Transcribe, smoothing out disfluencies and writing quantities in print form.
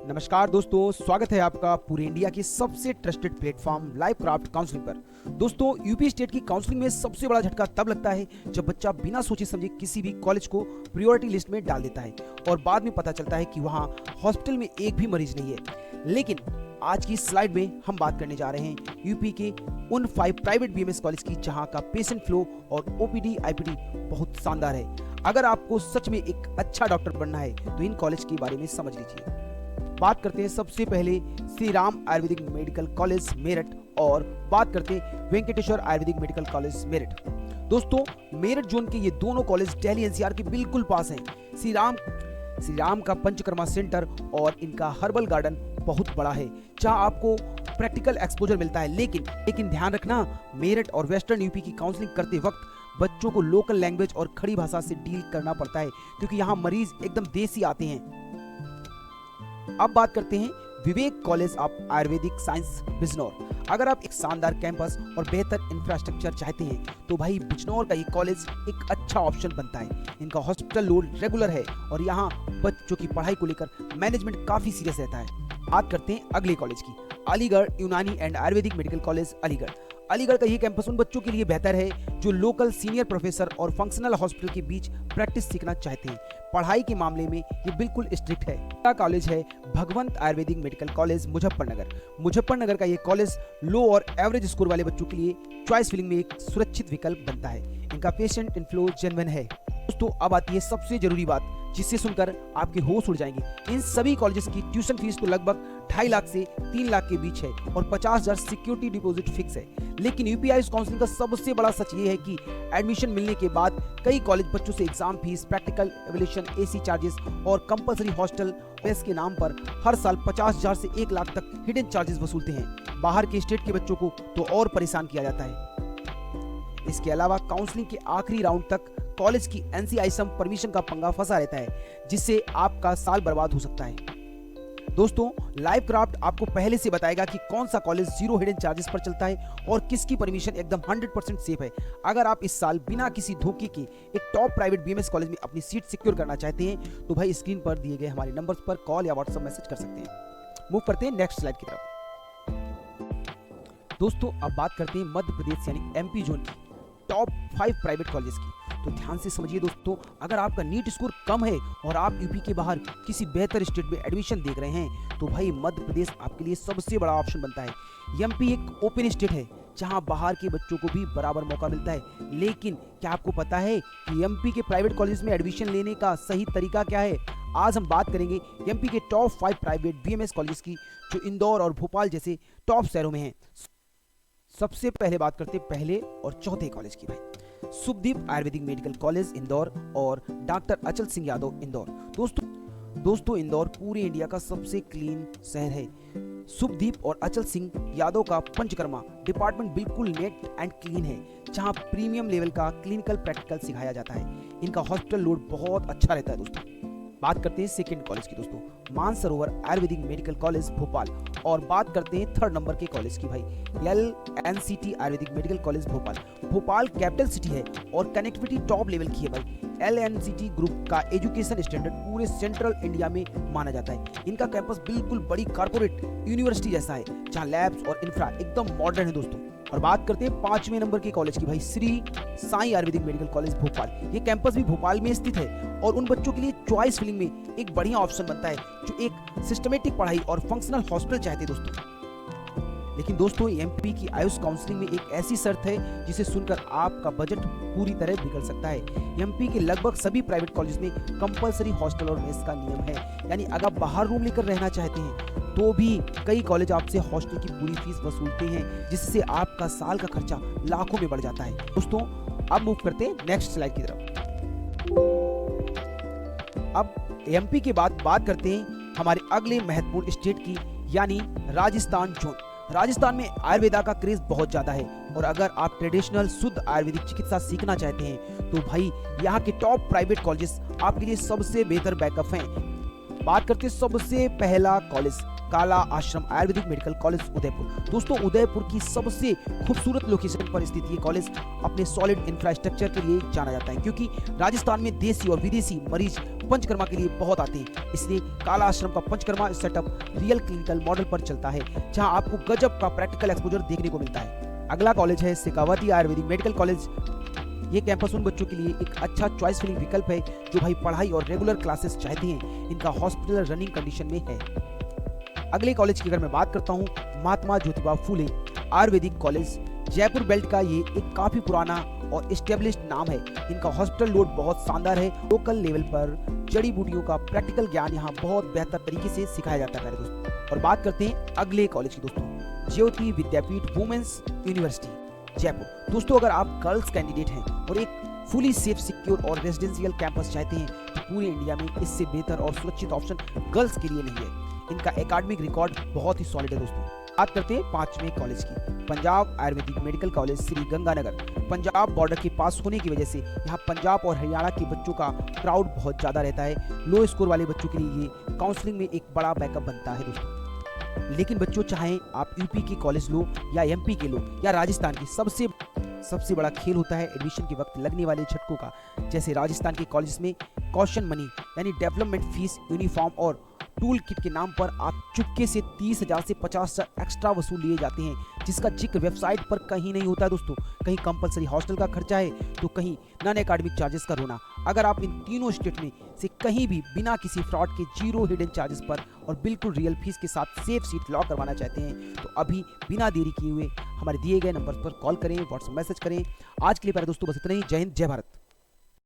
नमस्कार दोस्तों, स्वागत है आपका पूरे इंडिया के सबसे trusted platform live craft counselling पर। दोस्तों, यूपी स्टेट की काउंसलिंग में सबसे बड़ा झटका तब लगता है जब बच्चा बिना सोचे समझे किसी भी कॉलेज को प्रायोरिटी लिस्ट में डाल देता है और बाद में पता चलता है कि वहाँ हॉस्पिटल में एक भी मरीज नहीं है। लेकिन आज की स्लाइड में हम बात करने जा रहे हैं यूपी के उन 5 प्राइवेट बीएमएस कॉलेज की जहाँ का पेशेंट फ्लो और ओपीडी आईपीडी बहुत शानदार है। अगर आपको सच में एक अच्छा डॉक्टर बनना है तो इन कॉलेज के बारे में समझ लीजिए। बात करते हैं सबसे पहले श्री राम आयुर्वेदिक मेडिकल कॉलेज मेरठ और बात करते हैं वेंकटेश्वर आयुर्वेदिक मेडिकल कॉलेज मेरठ। दोस्तों, मेरठ जोन के ये दोनों कॉलेज दिल्ली एनसीआर के बिल्कुल पास हैं। श्री राम का पंचकर्मा सेंटर और इनका हर्बल गार्डन बहुत बड़ा है जहां आपको प्रैक्टिकल एक्सपोजर मिलता है। लेकिन ध्यान रखना, मेरठ और वेस्टर्न यूपी की काउंसलिंग करते वक्त बच्चों को लोकल लैंग्वेज और खड़ी भाषा से डील करना पड़ता है क्योंकि यहाँ मरीज एकदम देसी आते हैं। अब बात करते हैं Vivek College of Ayurvedic Science Bijnor. अगर आप एक शानदार कैंपस और बेहतर इंफ्रास्ट्रक्चर चाहते हैं तो भाई बिजनौर का ये कॉलेज एक अच्छा ऑप्शन बनता है। इनका हॉस्पिटल लोड रेगुलर है और यहाँ बच्चों की पढ़ाई को लेकर मैनेजमेंट काफी सीरियस रहता है। बात करते हैं अगले कॉलेज की, अलीगढ़ यूनानी and Ayurvedic medical college Aligarh. Aligarh का ये कैंपस उन बच्चों के लिए बेहतर है जो लोकल सीनियर प्रोफेसर और फंक्शनल हॉस्पिटल के बीच प्रैक्टिस सीखना चाहते हैं। पढ़ाई के मामले में ये बिल्कुल स्ट्रिक्ट है। अगला कॉलेज है भगवंत आयुर्वेदिक मेडिकल कॉलेज मुजफ्फरनगर का ये कॉलेज लो और एवरेज स्कोर वाले बच्चों के लिए चॉइस फिलिंग में एक सुरक्षित विकल्प बनता है। इनका पेशेंट इनफ्लो जेन्युइन है। दोस्तों, अब आती है सबसे जरूरी बात जिससे सुनकर आपके होश उड़ जाएंगे। इन सभी कॉलेजेस की ट्यूशन फीस तो लगभग 2.5 लाख से 3 लाख के बीच है और 50,000 सिक्योरिटी डिपॉजिट फिक्स है। लेकिन यूपीआई काउंसलिंग का सबसे बड़ा सच ये है कि एडमिशन मिलने के बाद कई कॉलेज बच्चों से exam fees, practical evolution, AC charges और कंपलसरी हॉस्टल मेस के नाम पर हर साल 50,000 से 1 लाख तक हिडन चार्जेस वसूलते हैं। बाहर के स्टेट के बच्चों को तो और परेशान किया जाता है। इसके अलावा काउंसलिंग के आखिरी राउंड तक कॉलेज की एनसीआईएसएम परमिशन का पंगा फंसा रहता है जिससे आपका साल बर्बाद हो सकता है। दोस्तों, लाइव क्राफ्ट आपको पहले से बताएगा कि कौन सा कॉलेज जीरो हिडन चार्जेस पर चलता है और किसकी परमिशन एकदम 100% सेफ है। अगर आप इस साल बिना किसी धोखे के एक टॉप प्राइवेट बीएमएस कॉलेज में अपनी सीट सिक्योर करना चाहते हैं तो भाई स्क्रीन पर दिए गए हमारे नंबर्स पर कॉल या व्हाट्सएप मैसेज कर सकते हैं। मूव करते हैं नेक्स्ट स्लाइड की तरफ। दोस्तों, अब बात करते हैं मध्य प्रदेश यानी एमपी जोन की टॉप 5 प्राइवेट कॉलेज की। तो ध्यान से समझिए दोस्तों, अगर आपका नीट स्कोर कम है और आप यूपी के बाहर किसी बेहतर स्टेट में एडमिशन देख रहे हैं तो भाई मध्य प्रदेश आपके लिए सबसे बड़ा ऑप्शन बनता है। एमपी एक ओपन स्टेट है जहां बाहर के बच्चों को भी बराबर मौका मिलता है। लेकिन क्या आपको पता है कि एमपी के प्राइवेट कॉलेज में एडमिशन लेने का सही तरीका क्या है? आज हम बात करेंगे एमपी के टॉप 5 प्राइवेट बीएमएस कॉलेज की जो इंदौर और भोपाल जैसे टॉप शहरों में हैं। सबसे पहले बात करते हैं पहले और चौथे कॉलेज की भाई, शुभदीप आयुर्वेदिक मेडिकल कॉलेज इंदौर और डॉक्टर अचल सिंह यादव इंदौर। दोस्तों, इंदौर पूरे इंडिया का सबसे क्लीन शहर है। शुभदीप और अचल सिंह यादव का पंचकर्मा डिपार्टमेंट बिल्कुल नेट एंड क्लीन है जहां प्रीमियम लेवल का क्लिनिकल प्रैक्टिकल सिखाया जाता है। इनका हॉस्पिटल लोड बहुत अच्छा रहता है। दोस्तों, बात करते हैं सेकंड कॉलेज की, दोस्तों मानसरोवर आयुर्वेदिक मेडिकल कॉलेज भोपाल और बात करते हैं थर्ड नंबर के कॉलेज की भाई, LNCT Ayurvedic medical college Bhopal capital city है और कनेक्टिविटी टॉप लेवल की है भाई। LNCT ग्रुप का एजुकेशन स्टैंडर्ड पूरे सेंट्रल इंडिया में माना जाता है। इनका कैंपस बिल्कुल बड़ी कॉर्पोरेट यूनिवर्सिटी जैसा है जहां लैब्स और इंफ्रा एकदम मॉडर्न है। दोस्तों, और बात करते हैं 5वें नंबर के कॉलेज की भाई, श्री साई आयुर्वेदिक मेडिकल कॉलेज भोपाल। ये कैंपस भी भोपाल में स्थित है और उन बच्चों के लिए चॉइस फिलिंग में एक बढ़िया ऑप्शन बनता है जो एक सिस्टमेटिक पढ़ाई और फंक्शनल हॉस्पिटल चाहते हैं। लेकिन दोस्तों, एमपी की आयुष काउंसलिंग में एक ऐसी शर्त है जिसे सुनकर आपका बजट पूरी तरह बिगड़ सकता है। एमपी के लगभग सभी प्राइवेट कॉलेज में कंपलसरी हॉस्टल और मेस का नियम है, यानी अगर बाहर रूम लेकर रहना चाहते हैं तो भी कई कॉलेज आपसे हॉस्टल की पूरी फीस वसूलते हैं जिससे आपका साल का खर्चा लाखों में बढ़ जाता है। दोस्तों, अब मूव करते हैं नेक्स्ट स्लाइड की तरफ। अब एमपी के बाद बात करते हैं हमारे अगले महत्वपूर्ण स्टेट की यानी राजस्थान जोन। राजस्थान में आयुर्वेदा का क्रेज बहुत ज्यादा है और अगर आप ट्रेडिशनल शुद्ध आयुर्वेदिक चिकित्सा सीखना चाहते हैं तो भाई यहाँ के टॉप प्राइवेट कॉलेजेस आपके लिए सबसे बेहतर बैकअप हैं। बात करते हैं सबसे पहला कॉलेज काला आश्रम आयुर्वेदिक मेडिकल कॉलेज उदयपुर। दोस्तों उदयपुर की सबसे खूबसूरत लोकेशन पर स्थित ये कॉलेज अपने सॉलिड इंफ्रास्ट्रक्चर के लिए जाना जाता है, क्योंकि राजस्थान में देसी और विदेशी मरीज पंचकर्मा के लिए बहुत आते हैं। इसलिए काला आश्रम का panchakarma setup real clinical model पर चलता है, जहां आपको गजब का प्रैक्टिकल एक्सपोजर देखने को मिलता है। अगला कॉलेज है शेखावती आयुर्वेदिक मेडिकल कॉलेज। ये कैंपस उन बच्चों के लिए एक अच्छा चॉइस फिलिंग विकल्प है जो भाई पढ़ाई और रेगुलर क्लासेस चाहते हैं। इनका हॉस्पिटल रनिंग कंडीशन में है। अगले कॉलेज की अगर मैं बात करता हूँ, महात्मा ज्योतिबा फूले आयुर्वेदिक कॉलेज। जयपुर बेल्ट का ये एक काफी पुराना और एस्टेब्लिश्ड नाम है। इनका हॉस्पिटल लोड बहुत शानदार है। लोकल लेवल पर जड़ी बूटियों का प्रैक्टिकल ज्ञान यहाँ बहुत बेहतर तरीके से सिखाया जाता है दोस्तों। और बात करते हैं अगले कॉलेज की दोस्तों, ज्योति विद्यापीठ वुमेन्स यूनिवर्सिटी जयपुर। दोस्तों अगर आप गर्ल्स कैंडिडेट हैं और एक फुली सेफ, सिक्योर और रेजिडेंशियल कैंपस चाहते हैं तो पूरे इंडिया में इससे बेहतर और सुरक्षित ऑप्शन गर्ल्स के लिए नहीं है। इनका एकेडमिक रिकॉर्ड बहुत ही सॉलिड है दोस्तों। बात करते हैं पांचवें कॉलेज की, Punjab Ayurvedic medical college Shri Ganganagar. Punjab border के पास होने की वजह से यहाँ पंजाब और हरियाणा के बच्चों का क्राउड बहुत ज्यादा रहता है। लो स्कोर वाले बच्चों के लिए ये काउंसलिंग में एक बड़ा बैकअप बनता है दोस्तों। लेकिन बच्चों चाहें आप यूपी के कॉलेज लो या एमपी के लो या राजस्थान की, सबसे बड़ा खेल होता है एडमिशन के वक्त लगने वाले झटकों का। जैसे राजस्थान के कॉलेज में कॉशन मनी यानी डेवलपमेंट फीस, यूनिफॉर्म और टूल किट के नाम पर आप चुपके से 30,000 से 50,000 एक्स्ट्रा वसूल लिए जाते हैं, जिसका जिक्र वेबसाइट पर कहीं नहीं होता है दोस्तों। कहीं कंपलसरी हॉस्टल का खर्चा है तो कहीं नॉन एकेडमिक चार्जेस का रोना। अगर आप इन तीनों स्टेट में से कहीं भी बिना किसी फ्रॉड के जीरो हिडन चार्जेस पर और बिल्कुल रियल फीस के साथ सेफ सीट लॉक करवाना चाहते हैं तो अभी बिना देरी किए हुए हमारे दिए गए नंबर पर कॉल करें, व्हाट्सएप मैसेज करें। आज के लिए प्यारे दोस्तों बस इतना ही। जय हिंद, जय भारत।